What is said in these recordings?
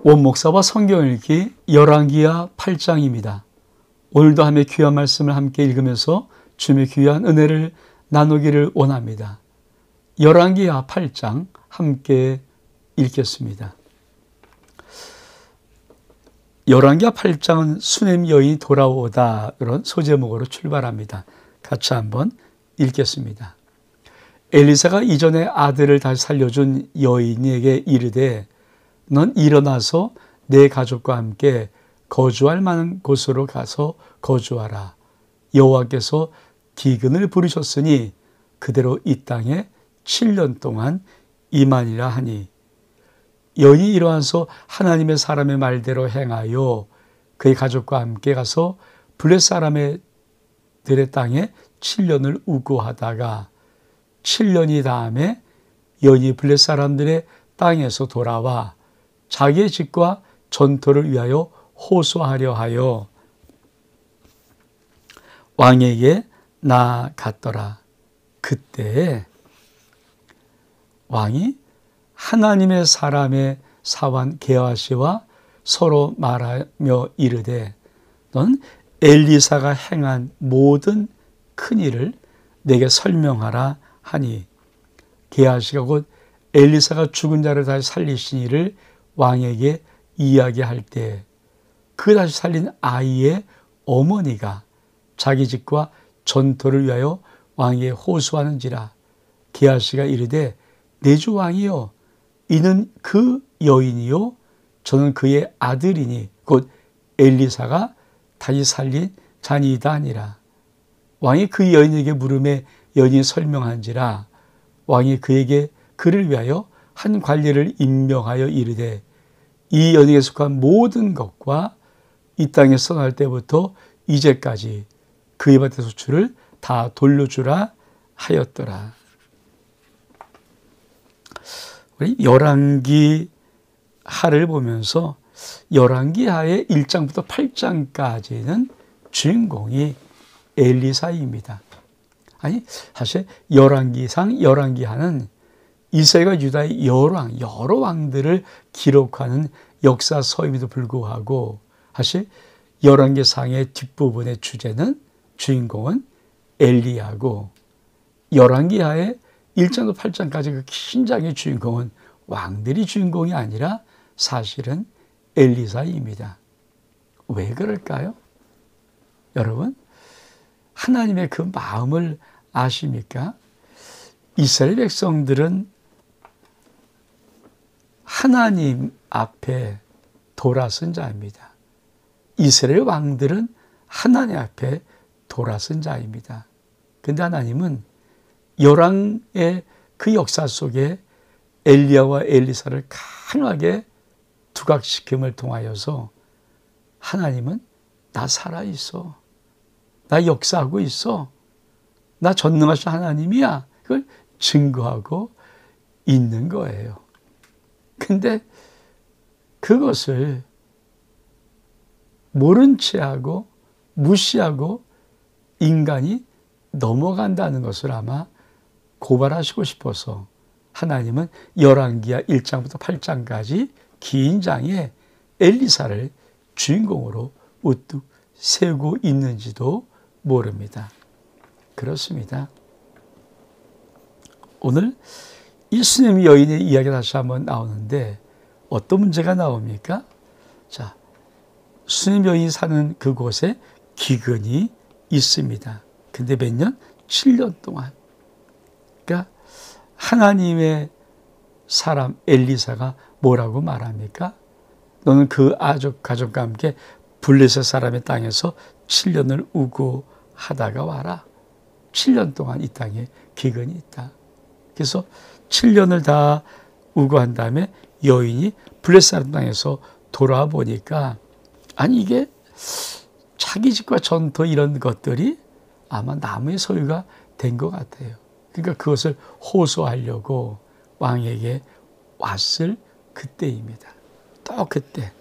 원목사와 성경 읽기 열왕기하 8장입니다. 오늘도 함께 귀한 말씀을 함께 읽으면서 주님의 귀한 은혜를 나누기를 원합니다. 열왕기하 8장 함께 읽겠습니다. 열왕기하 8장은 수넴 여인이 돌아오다 이런 소제목으로 출발합니다. 같이 한번 읽겠습니다. 엘리사가 이전에 아들을 다시 살려준 여인에게 이르되 넌 일어나서 내 가족과 함께 거주할 만한 곳으로 가서 거주하라. 여호와께서 기근을 부르셨으니 그대로 이 땅에 7년 동안 임하니라 하니 여인이 일어나서 하나님의 사람의 말대로 행하여 그의 가족과 함께 가서 블레 사람들의 땅에 7년을 우고하다가 7년이 다음에 여인이 블레 사람들의 땅에서 돌아와 자기의 집과 전토를 위하여 호소하려 하여 왕에게 나아갔더라. 그때 왕이 하나님의 사람의 사환 게하시와 서로 말하며 이르되 넌 엘리사가 행한 모든 큰 일을 내게 설명하라 하니 게하시가 곧 엘리사가 죽은 자를 다시 살리신 일을 왕에게 이야기할 때 그 다시 살린 아이의 어머니가 자기 집과 전토를 위하여 왕에게 호소하는지라. 게하시가 이르되 내 주 왕이여 이는 그 여인이요 저는 그의 아들이니 곧 엘리사가 다시 살린 자니이다 하니라. 왕이 그 여인에게 물음에 여인이 설명한지라. 왕이 그에게 그를 위하여 한 관리를 임명하여 이르되 이 여인에게 속한 모든 것과 이 땅에 선할 때부터 이제까지 그의 밭의 소출을 다 돌려주라 하였더라. 우리 열왕기하를 보면서 열왕기하의 1장부터 8장까지는 주인공이 엘리사입니다. 아니 사실 열왕기상 열왕기하는 이스라엘과 유다의 여러 왕들을 기록하는 역사서임에도 불구하고 사실 열왕기상의 뒷부분의 주인공은 엘리야고 열왕기하의 1장부터 8장까지 그 긴 장의 주인공은 왕들이 주인공이 아니라 사실은 엘리사입니다. 왜 그럴까요? 여러분 하나님의 그 마음을 아십니까? 이스라엘 백성들은 하나님 앞에 돌아선 자입니다. 이스라엘 왕들은 하나님 앞에 돌아선 자입니다. 그런데 하나님은 열왕의 그 역사 속에 엘리야와 엘리사를 강하게 두각시킴을 통하여서 하나님은 나 살아있어. 나 역사하고 있어. 나 전능하신 하나님이야. 그걸 증거하고 있는 거예요. 근데 그것을 모른 채 하고 무시하고 인간이 넘어간다는 것을 아마 고발하시고 싶어서 하나님은 열왕기하 1장부터 8장까지 긴 장에 엘리사를 주인공으로 우뚝 세우고 있는지도 모릅니다. 그렇습니다. 오늘 이 수넴 여인의 이야기가 다시 한번 나오는데 어떤 문제가 나옵니까? 자, 수넴 여인이 사는 그곳에 기근이 있습니다. 근데 몇 년? 7년 동안. 그러니까 하나님의 사람 엘리사가 뭐라고 말합니까? 너는 그 가족과 함께 블레셋 사람의 땅에서 7년을 우고하다가 와라. 7년 동안 이 땅에 기근이 있다. 그래서 7년을 다 우고한 다음에 여인이 블레셋 사람 땅에서 돌아와 보니까 아니 이게 자기 집과 전토 이런 것들이 아마 남의 소유가 된 것 같아요. 그러니까 그것을 호소하려고 왕에게 왔을 그때입니다. 또 그때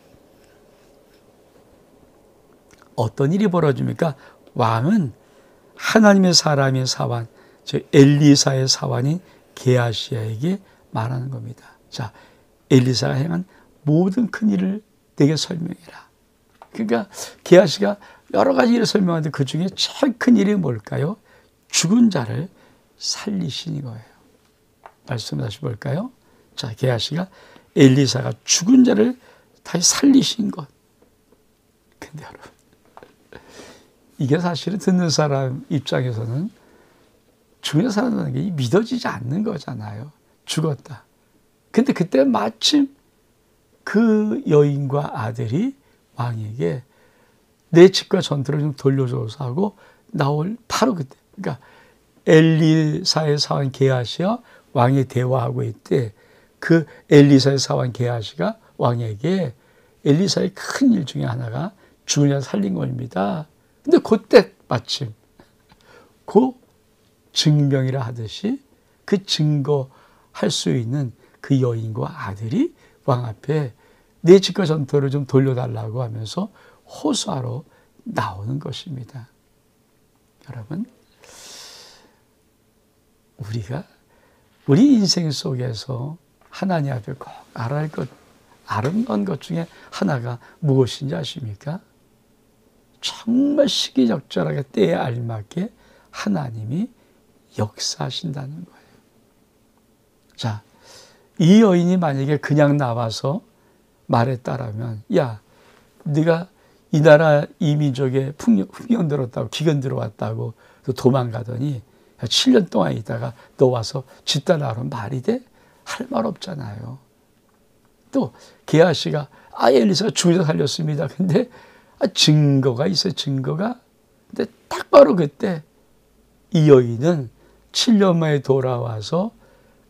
어떤 일이 벌어집니까? 왕은 하나님의 사람의 사환, 즉 엘리사의 사환인 게하시야에게 말하는 겁니다. 자, 엘리사가 행한 모든 큰 일을 내게 설명해라. 그러니까 게하시가 여러 가지 일을 설명하는데 그 중에 제일 큰 일이 뭘까요? 죽은 자를 살리신 거예요. 말씀을 다시 볼까요? 자, 게하시가 엘리사가 죽은 자를 다시 살리신 것. 근데 여러분, 이게 사실은 듣는 사람 입장에서는 죽은 자 살아나는 게 믿어지지 않는 거잖아요. 죽었다. 근데 그때 마침 그 여인과 아들이 왕에게 내 집과 전투를 좀 돌려줘서 하고 나올 바로 그때. 그러니까 엘리사의 사원 게하시와 왕이 대화하고 있대. 그 엘리사의 사원 게하시가 왕에게 엘리사의 큰 일 중에 하나가 죽은 자 살린 겁니다. 근데 그때 마침 그 증명이라 하듯이 그 증거할 수 있는 그 여인과 아들이 왕 앞에 내 집과 전투를 좀 돌려달라고 하면서 호소하러 나오는 것입니다. 여러분, 우리가 우리 인생 속에서 하나님 앞에 꼭 알아야 할 것, 아름다운 것 중에 하나가 무엇인지 아십니까? 정말 시기적절하게 때에 알맞게 하나님이 역사하신다는 거예요. 자, 이 여인이 만약에 그냥 나와서 말했다라면, 야, 네가 이 나라 이 민족에 풍년 들었다고, 기근 들어왔다고 또 도망가더니 7년 동안 있다가 너 와서 집단하러 말이 돼? 할 말 없잖아요. 또 게하시가 엘리사가 죽은 자 살렸습니다. 근데 증거가 있어요. 증거가. 근데 딱 바로 그때 이 여인은 7년 만에 돌아와서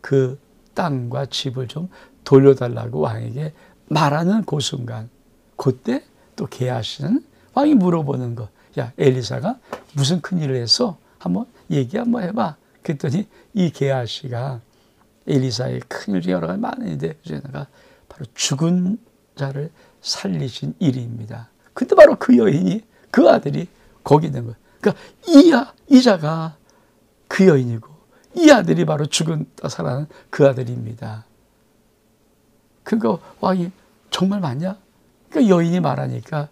그 땅과 집을 좀 돌려달라고 왕에게 말하는 그 순간, 그때 또 게하시는 왕이 물어보는 거. 야, 엘리사가 무슨 큰일을 했어? 한번 얘기 한번 해봐. 그랬더니 이 게하시가 엘리사의 큰일 중에 여러 가지 많은데 그 중에 하나가 바로 죽은 자를 살리신 일입니다. 근데 바로 그 여인이, 그 아들이 거기 있는 거예요. 그러니까 이 자가 그 여인이고 이 아들이 바로 죽었다 살아난 그 아들입니다. 그러니까 왕이 정말 맞냐? 그러니까 여인이 말하니까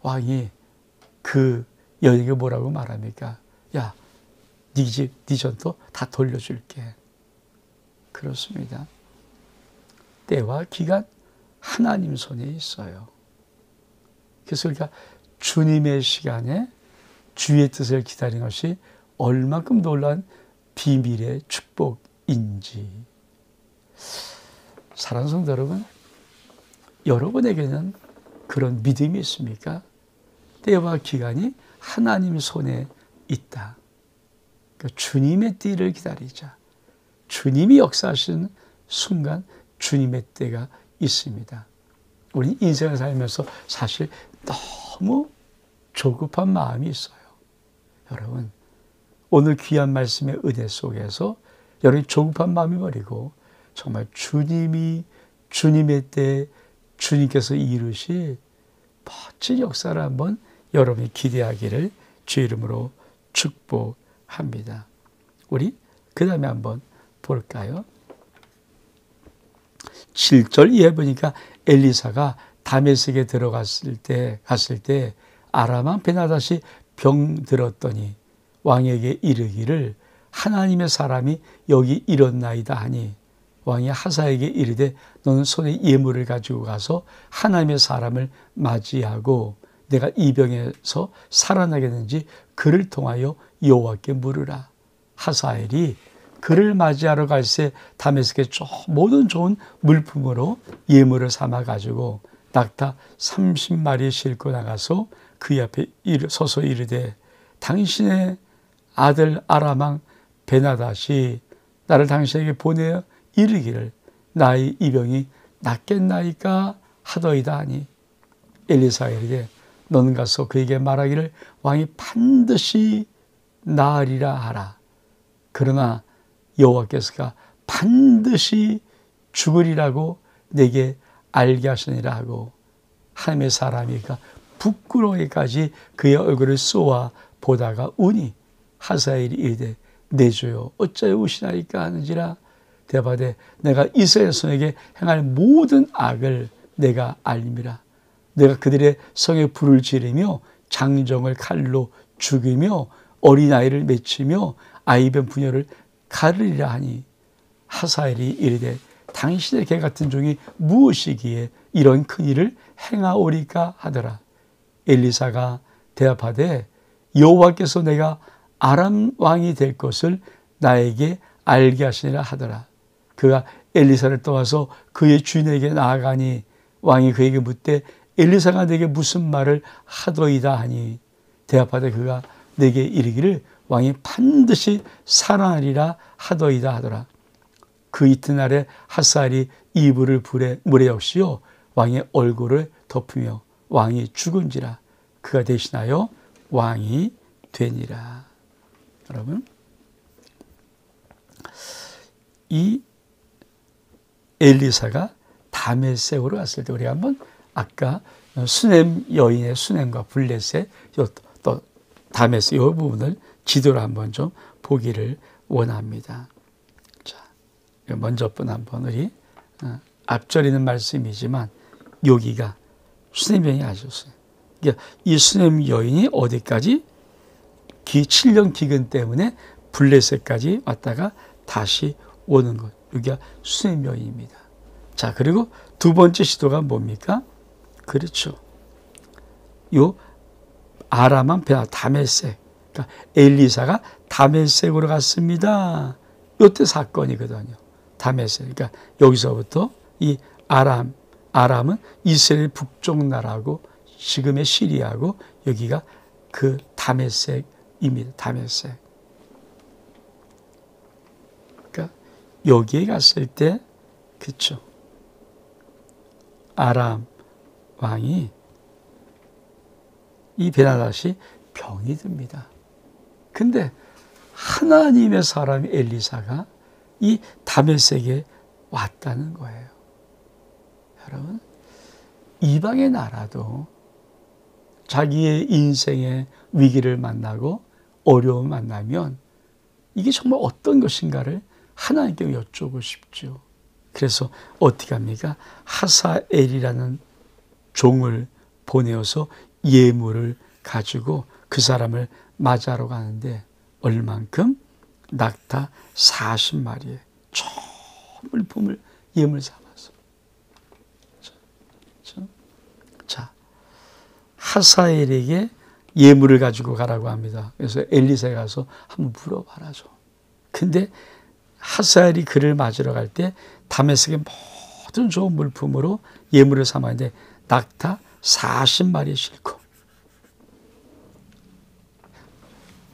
왕이 그 여인에게 뭐라고 말합니까? 야, 네 집, 네 전토 다 돌려줄게. 그렇습니다. 때와 기간 하나님 손에 있어요. 그래서 우리가 주님의 시간에 주의 뜻을 기다리는 것이 얼마큼 놀라운 비밀의 축복인지. 사랑하는 성도 여러분, 여러분에게는 그런 믿음이 있습니까? 때와 기간이 하나님 손에 있다. 그러니까 주님의 때를 기다리자. 주님이 역사하시는 순간 주님의 때가 있습니다. 우리 인생을 살면서 사실 너무 조급한 마음이 있어요. 여러분, 오늘 귀한 말씀의 은혜 속에서 여러분이 조급한 마음이 버리고 정말 주님이 주님의 때 주님께서 이루실 멋진 역사를 한번 여러분이 기대하기를 주의 이름으로 축복합니다. 우리 그 다음에 한번 볼까요? 7절 이해 보니까 엘리사가 다메섹에 갔을 때 아람 왕 베나닷이 병들었더니 왕에게 이르기를 하나님의 사람이 여기 일었나이다 하니 왕이 하사에게 이르되 너는 손에 예물을 가지고 가서 하나님의 사람을 맞이하고 내가 이 병에서 살아나겠는지 그를 통하여 여호와께 물으라. 하사엘이 그를 맞이하러 갈새 다메섹에 모든 좋은 물품으로 예물을 삼아 가지고 낙타 30마리 싣고 나가서 그 앞에 서서 이르되 당신의 아들 아람 왕 베나닷이 나를 당신에게 보내어 이르기를 나의 이 병이 낫겠나이까 하더이다 하니 엘리사가 이르되 너는 가서 그에게 말하기를 왕이 반드시 나으리라 하라. 그러나 여호와께서가 반드시 죽으리라고 내게 알게 하시니라 하고 하나님의 사람이가 부끄러워까지 그의 얼굴을 쏘아 보다가 우니 하사엘이 이르되 내 주여 어찌하여 우시나이까 하는지라 대바되 내가 이스라엘 손에게 행할 모든 악을 내가 알림이라. 내가 그들의 성에 불을 지르며 장정을 칼로 죽이며 어린아이를 맺히며 아이변 부녀를 가르리라 하니 하사엘이 이르되 당신의 개 같은 종이 무엇이기에 이런 큰 일을 행하오리까 하더라. 엘리사가 대답하되 여호와께서 내가 아람 왕이 될 것을 나에게 알게 하시니라 하더라. 그가 엘리사를 떠와서 그의 주인에게 나아가니 왕이 그에게 묻되 엘리사가 내게 무슨 말을 하더이다 하니 대답하되 그가 내게 이르기를 왕이 반드시 살아나리라 하더이다 하더라. 그 이튿날에 하사엘이 이불을 물에 역시요 왕의 얼굴을 덮으며 왕이 죽은지라 그가 대신하여 왕이 되니라. 여러분, 이 엘리사가 다메섹으로 갔을 때 우리가 한번 아까 수넴 여인의 수넴과 블레셋 또 다메섹 이 부분을 지도로 한번 좀 보기를 원합니다. 자, 먼저 한번 우리 앞절이는 말씀이지만 여기가 수넴 여인이 아셨어요. 그러니까 이 수넴 여인이 어디까지 7년 기근 때문에 블레셋까지 왔다가 다시 오는 것. 여기가 수넴 여인입니다. 자, 그리고 두 번째 시도가 뭡니까? 그렇죠. 요 아람한 다메섹. 그러니까 엘리사가 다메섹으로 갔습니다. 요때 사건이거든요. 다메섹. 그러니까 여기서부터 이 아람은 이스라엘 북쪽 나라고 지금의 시리아고 여기가 그 다메섹입니다. 다메섹. 그러니까 여기에 갔을 때 그렇죠. 아람 왕이 이 베나다시 병이 듭니다. 근데 하나님의 사람 엘리사가 이 다메섹에 왔다는 거예요. 여러분, 이방의 나라도 자기의 인생의 위기를 만나고 어려움을 만나면 이게 정말 어떤 것인가를 하나님께 여쭈고 싶죠. 그래서 어떻게 합니까? 하사엘이라는 종을 보내어서 예물을 가지고 그 사람을 맞이하러 가는데 얼만큼? 낙타 40마리에 저 물품을 예물 삼아서. 자, 하사엘에게 예물을 가지고 가라고 합니다. 그래서 엘리사에 가서 한번 물어봐라죠. 근데 하사엘이 그를 맞으러 갈 때 다메섹의 모든 좋은 물품으로 예물을 삼았는데 낙타 40마리에 싣고,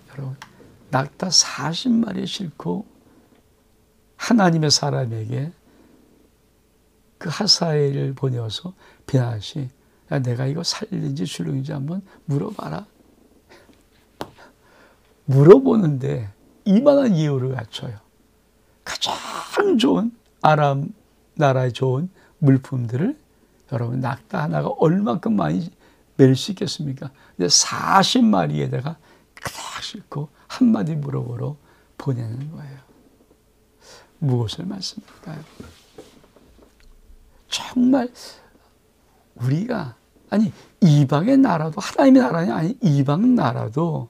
여러분, 낙타 40마리에 싣고 하나님의 사람에게 그 하사엘을 보내어서 베나다시, 야, 내가 이거 살린지 죽는지 한번 물어봐라. 물어보는데 이만한 이유를 갖춰요. 가장 좋은 아람 나라에 좋은 물품들을 여러분 낙타 하나가 얼마큼 많이 멜 수 있겠습니까? 근데 40마리에다가 그닥 싣고 한마디 물어보러 보내는 거예요. 무엇을 말씀할까요? 정말 우리가 아니 이방의 나라도 하나님의 나라니 아니 이방 나라도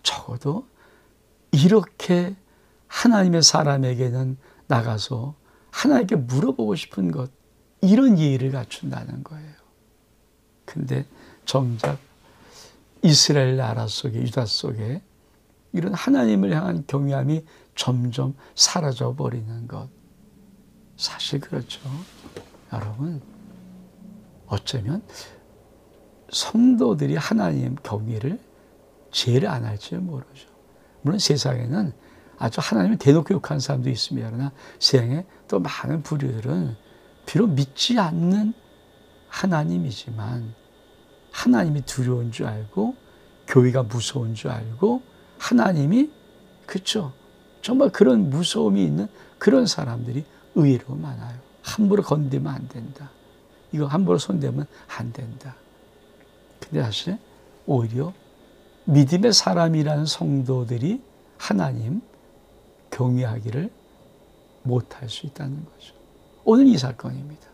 적어도 이렇게 하나님의 사람에게는 나가서 하나님께 물어보고 싶은 것 이런 예의를 갖춘다는 거예요. 근데 정작 이스라엘 나라 속에 유다 속에 이런 하나님을 향한 경외함이 점점 사라져 버리는 것 사실 그렇죠. 여러분 어쩌면 성도들이 하나님 경외를 제일 안 할지 모르죠. 물론 세상에는 아주 하나님을 대놓고 욕하는 사람도 있습니다. 그러나 세상에 또 많은 부류들은 비록 믿지 않는 하나님이지만 하나님이 두려운 줄 알고 교회가 무서운 줄 알고 하나님이 그렇죠. 정말 그런 무서움이 있는 그런 사람들이 의외로 많아요. 함부로 건드리면 안 된다. 이거 함부로 손대면 안 된다. 근데 사실 오히려 믿음의 사람이라는 성도들이 하나님 경외하기를 못할 수 있다는 거죠. 오늘 이 사건입니다.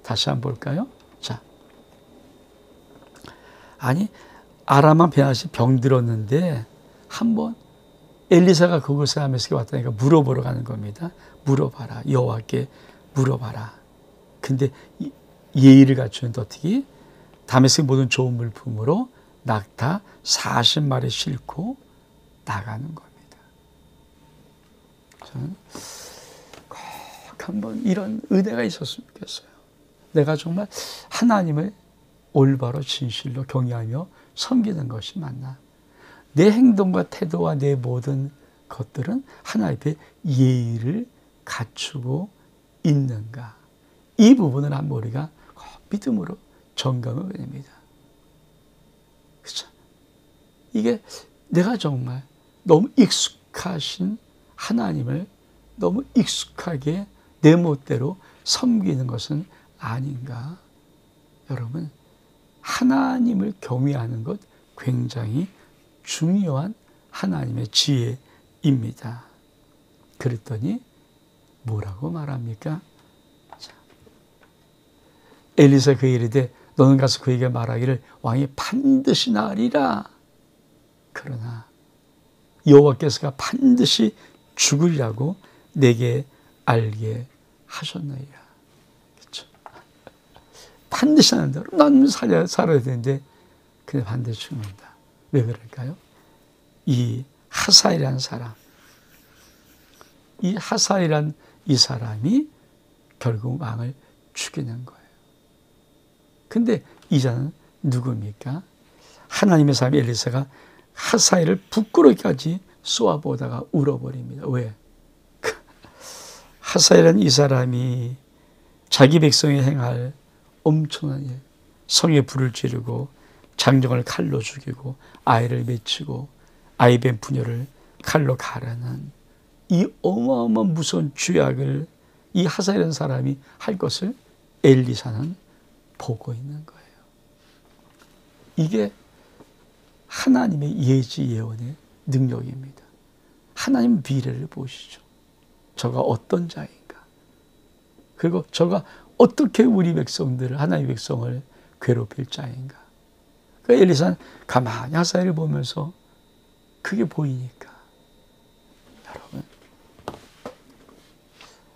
다시 한번 볼까요? 자, 아니 아람한 베나시 병들었는데 한번 엘리사가 그곳에 다메섹에 왔다니까 물어보러 가는 겁니다. 물어봐라. 여호와께 물어봐라. 근데 예의를 갖추는데 어떻게? 다메섹 모든 좋은 물품으로 낙타 40마리 싣고 나가는 겁니다. 저는 꼭 한번 이런 은혜가 있었으면 좋겠어요. 내가 정말 하나님을 올바로 진실로 경외하며 섬기는 것이 맞나? 내 행동과 태도와 내 모든 것들은 하나님 앞에 예의를 갖추고 있는가? 이 부분을 한번 우리가 믿음으로 점검을 됩니다. 그렇죠? 이게 내가 정말 너무 익숙하신 하나님을 너무 익숙하게 내 멋대로 섬기는 것은 아닌가? 여러분, 하나님을 경외하는 것 굉장히 중요한 하나님의 지혜입니다. 그랬더니 뭐라고 말합니까? 자, 엘리사 그에게 이르되 너는 가서 그에게 말하기를 왕이 반드시 나으리라. 그러나 여호와께서가 반드시 죽으리라고 내게 알게 하셨나이다. 그렇죠? 반드시 하는다. 난 살아야 되는데 근데 반드시 죽는다. 왜 그럴까요? 이 하사이라는 사람, 이 하사이란 이 사람이 결국 왕을 죽이는 거예요. 근데 이자는 누굽니까? 하나님의 사람 엘리사가 하사이를 부끄러기까지 쏘아보다가 울어버립니다. 왜? 하사이라는 이 사람이 자기 백성이 행할 엄청난 일, 성에 불을 지르고 장정을 칼로 죽이고 아이를 맺히고 아이 뵌 부녀를 칼로 가르는 이 어마어마한 무서운 죄악을 이 하사이라는 사람이 할 것을 엘리사는 보고 있는 거예요. 이게 하나님의 예지 예언의 능력입니다. 하나님 미래를 보시죠. 저가 어떤 자인가? 그리고 저가 어떻게 우리 백성들을, 하나님의 백성을 괴롭힐 자인가? 그러니까 엘리사는 가만히 하사이를 보면서 그게 보이니까. 여러분,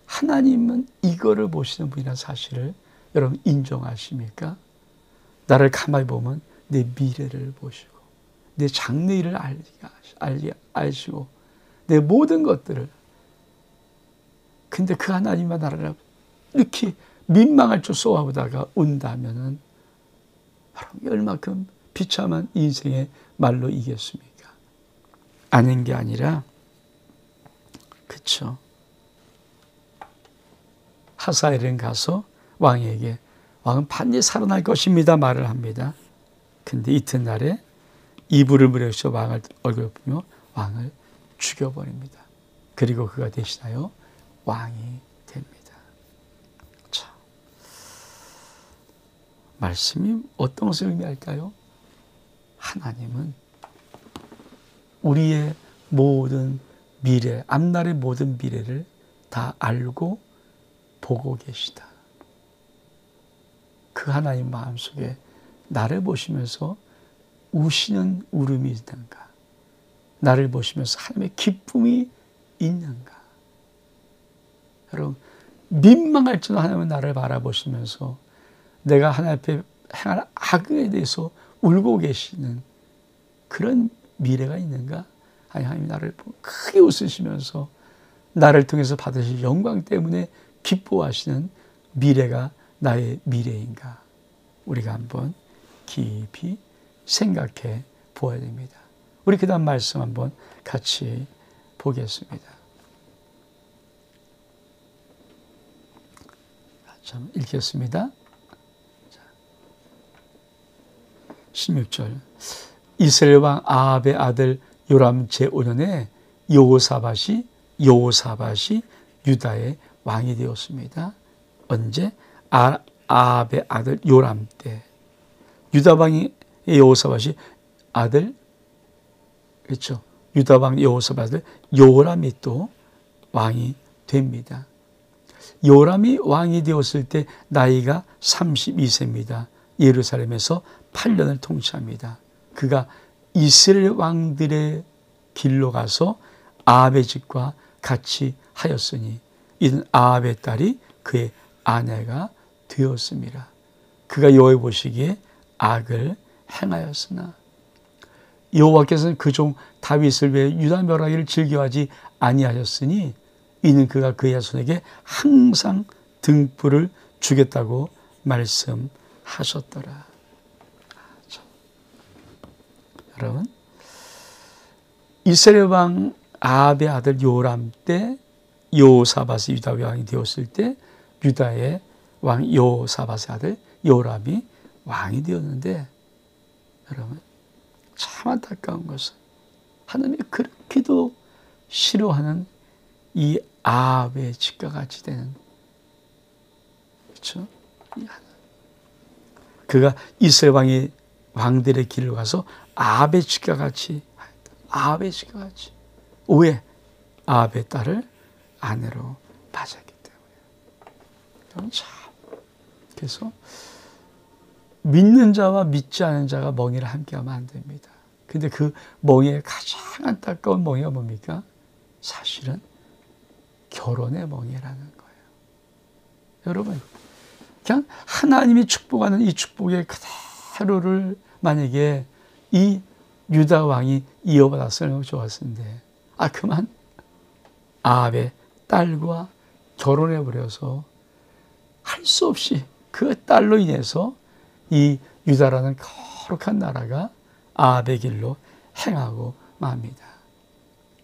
하나님은 이거를 보시는 분이라는 사실을 여러분 인정하십니까? 나를 가만히 보면 내 미래를 보시고 내 장래일을 아시고 내 모든 것들을. 근데 그 하나님만 나를 이렇게 민망할 줄 쏘아보다가 운다면은 얼마큼 비참한 인생의 말로 이겠습니까? 아는 게 아니라, 그쵸? 하사엘은 가서 왕에게 왕은 반드시 살아날 것입니다 말을 합니다. 근데 이튿날에 이불을 무려서 왕을 얼굴 보며 왕을 죽여버립니다. 그리고 그가 대신하여 왕이 됩니다. 자, 말씀이 어떤 것을 의미할까요? 하나님은 우리의 모든 미래, 앞날의 모든 미래를 다 알고 보고 계시다. 그 하나님 마음속에 나를 보시면서 우시는 울음이 있는가? 나를 보시면서 하나님의 기쁨이 있는가? 여러분, 민망할 줄 하나님은 나를 바라보시면서 내가 하나님 앞에 행할 악에 대해서 울고 계시는 그런 미래가 있는가? 아니, 하나님이 나를 크게 웃으시면서 나를 통해서 받으실 영광 때문에 기뻐하시는 미래가 나의 미래인가? 우리가 한번 깊이 생각해 보아야 됩니다. 우리 그 다음 말씀 한번 같이 보겠습니다. 좀 읽겠습니다. 16절. 이스라엘 왕 아합의 아들 요람 제5년에 여호사밧이 유다의 왕이 되었습니다. 언제? 아합의 아들 요람 때. 유다 왕이 여호사밧이 아들, 그렇죠? 유다 왕 여호사밧 아들 요람이 또 왕이 됩니다. 요람이 왕이 되었을 때 나이가 32세입니다. 예루살렘에서 8년을 통치합니다. 그가 이스라엘 왕들의 길로 가서 아합의 집과 같이 하였으니 이는 아합의 딸이 그의 아내가 되었습니다. 그가 여호와 보시기에 악을 행하였으나 여호와께서는 그 종 다윗을 위해 유다 멸하기를 즐겨하지 아니하셨으니 이는 그가 그의 자손에게 항상 등불을 주겠다고 말씀하셨더라. 여러분, 이스라엘 왕 아합의 아들 요람 때 여호사밧이 유다 왕이 되었을 때 유다의 왕 여호사밧의 아들 요람이 왕이 되었는데, 여러분 참 안타까운 것은 하나님이 그렇게도 싫어하는 이 아합의 집과 같이 되는, 그렇죠? 그가 이스라엘 왕이 왕들의 길로 가서 아합의 집과 같이, 아합의 집과 같이. 왜? 아합의 딸을 아내로 맞았기 때문에. 참. 그래서 믿는 자와 믿지 않은 자가 멍에를 함께하면 안 됩니다. 근데 그 멍에의 가장 안타까운 멍에가 뭡니까? 사실은 결혼의 멍에라는 거예요. 여러분, 그냥 하나님이 축복하는 이 축복의 그대로를 만약에 이 유다 왕이 이어받았으면 좋았을 텐데, 그만 아합의 딸과 결혼해버려서 할 수 없이 그 딸로 인해서 이 유다라는 거룩한 나라가 아합의 길로 행하고 맙니다.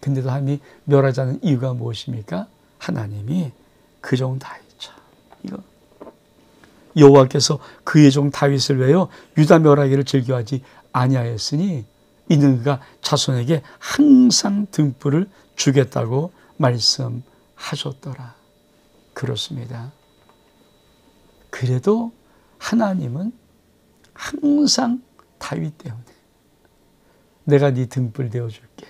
근데도 하나님이 멸하지 않은 이유가 무엇입니까? 하나님이 그 종 다윗, 이거 여호와께서 그의 종 다윗을 위하여 유다 멸하기를 즐겨하지 아니하였으니 이는 그가 자손에게 항상 등불을 주겠다고 말씀하셨더라. 그렇습니다. 그래도 하나님은 항상 다윗 때문에 내가 네 등불 되어줄게.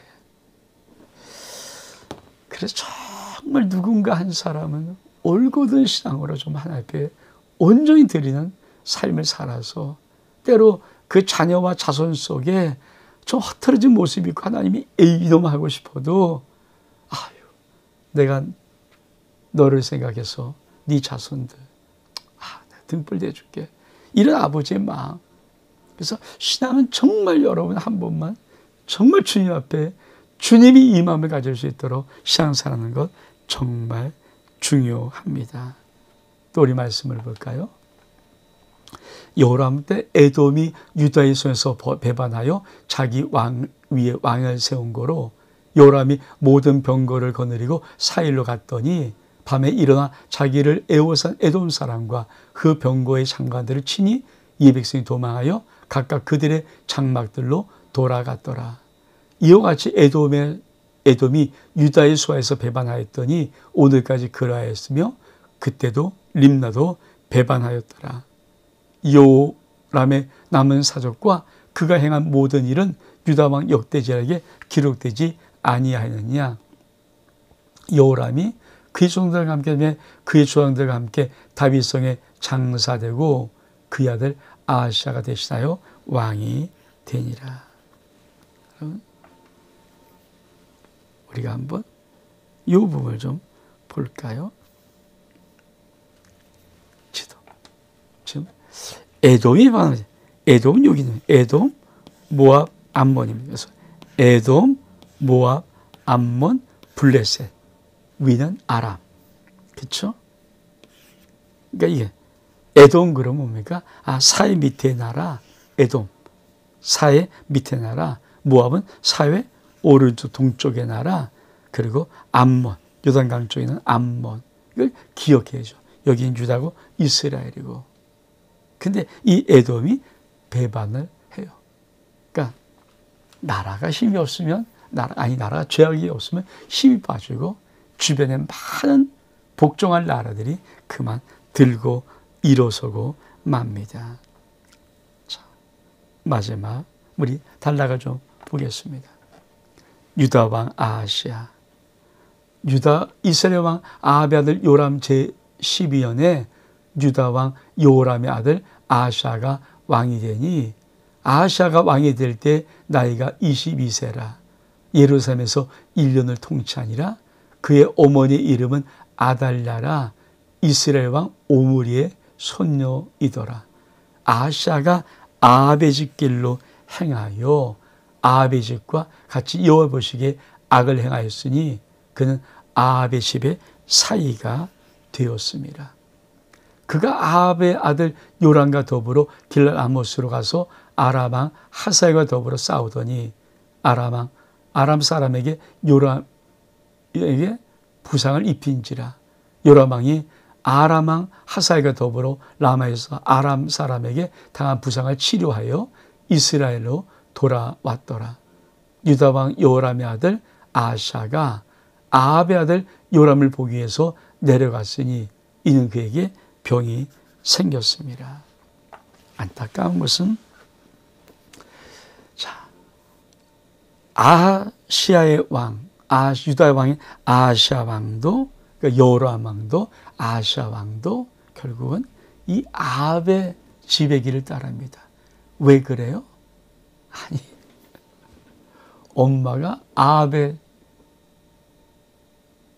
그래서 정말 누군가 한 사람은 올곧은 신앙으로 좀 하나님 앞에 온전히 드리는 삶을 살아서 때로 그 자녀와 자손 속에 좀 흐트러진 모습이 있고 하나님이 이놈하고 싶어도 내가 너를 생각해서 네 자손들 등불 대줄게. 이런 아버지의 마음. 그래서 신앙은 정말 여러분 한 번만 정말 주님 앞에 주님이 이 마음을 가질 수 있도록 신앙생활하는 것 정말 중요합니다. 또 우리 말씀을 볼까요? 여호람 때 에돔이 유다의 손에서 배반하여 자기 왕 위에 왕을 세운 거로 여호람이 모든 병거를 거느리고 사일로 갔더니 밤에 일어나 자기를 애워싼 에돔 사람과 그 병거의 장관들을 치니 이 백성이 도망하여 각각 그들의 장막들로 돌아갔더라. 이와 같이 에돔이 유다의 수하에서 배반하였더니 오늘까지 그러하였으며 그때도 림나도 배반하였더라. 여호람의 남은 사적과 그가 행한 모든 일은 유다왕 역대지략에 기록되지 아니하였느냐. 여호람이 그의 조상들과 함께 그의 조상들과 함께 다윗성에 장사되고 그의 아들 아하시아가 대신하여 왕이 되니라. 우리가 한번 이 부분을 좀 볼까요? 지금 에돔이 반하지. 에돔은 여기 있는 에돔, 모압, 암몬입니다. 그래서 에돔, 모압, 암몬, 블레셋. 위는 아람. 그렇죠? 그러니까 이게 에돔 그러면 뭡니까? 사의 밑에 나라 에돔. 사의 밑에 나라. 모압은 사의 오른쪽 동쪽의 나라. 그리고 암몬. 요단강 쪽에 있는 암몬. 이걸 기억해야죠. 여기는 유다고 이스라엘이고. 근데 이 에돔이 배반을 해요. 그러니까 나라가 힘이 없으면 나라가 죄악이 없으면 힘이 빠지고 주변에 많은 복종할 나라들이 그만 들고 일어서고 맙니다. 자, 마지막 우리 단락을 좀 보겠습니다. 유다 왕 아하시아. 이스라엘 왕 아합의 아들 요람 12년에 유다 왕 여호람의 아들 아하샤가 왕이 되니 아하샤가 왕이 될 때 나이가 22세라. 예루살렘에서 1년을 통치하니라. 그의 어머니 이름은 아달랴라. 이스라엘 왕 오므리의 손녀이더라. 아하샤가 아합의 집길로 행하여 아합의 집과 같이 여호와 보시기에 악을 행하였으니 그는 아합의 집의 사이가 되었습니다. 그가 아합의 아들 요람과 더불어 길랄 아못으로 가서 아람 왕 하사엘과 더불어 싸우더니 아람 사람에게 요람에게 부상을 입힌지라. 요람 왕이 아람 왕 하사엘과 더불어 라마에서 아람 사람에게 당한 부상을 치료하여 이스라엘로 돌아왔더라. 유다 왕 여호람의 아들 아하샤가 아합의 아들 요람을 보기 위해서 내려갔으니 이는 그에게 병이 생겼습니다. 안타까운 것은 아하시아의 왕, 유다의 왕인 아하시아 왕도, 그러니까 여호람 왕도, 아하시아 왕도 결국은 이 아합의 지배 길을 따릅니다. 왜 그래요? 아니, 엄마가 아합의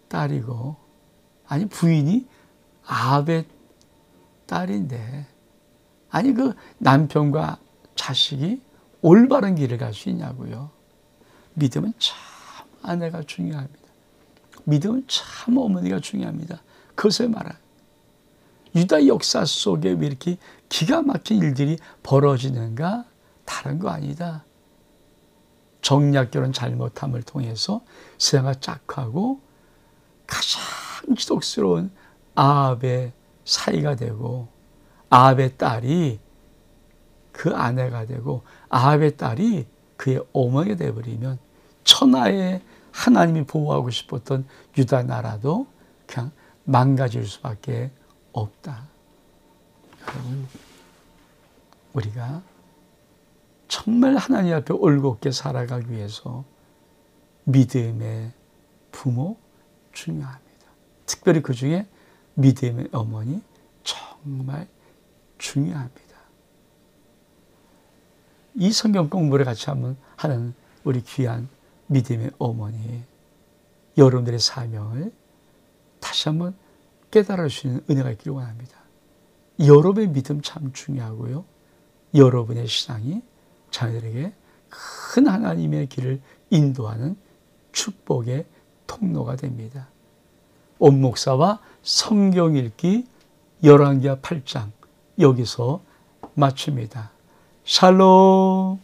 딸이고, 아니 부인이 아합의 딸인데, 아니 그 남편과 자식이 올바른 길을 갈 수 있냐고요. 믿음은 참 아내가 중요합니다. 믿음은 참 어머니가 중요합니다. 그것을 말한 유다 역사 속에 왜 이렇게 기가 막힌 일들이 벌어지는가? 다른 거 아니다. 정략결혼 잘못함을 통해서 세상을 짝하고 가장 지독스러운 아합의 사이가 되고 아합의 딸이 그 아내가 되고 아합의 딸이 그의 어머니가 되어버리면 천하에 하나님이 보호하고 싶었던 유다 나라도 그냥 망가질 수밖에 없다. 여러분, 우리가 정말 하나님 앞에 올곧게 살아가기 위해서 믿음의 부모 중요합니다. 특별히 그 중에 믿음의 어머니 정말 중요합니다. 이 성경 공부를 같이 한번 하는 우리 귀한 믿음의 어머니, 여러분들의 사명을 다시 한번 깨달을 수 있는 은혜가 있기를 원합니다. 여러분의 믿음 참 중요하고요. 여러분의 신앙이 자녀들에게 큰 하나님의 길을 인도하는 축복의 통로가 됩니다. 온 목사와 성경 읽기 열왕기하 8장 여기서 마칩니다. 샬롬.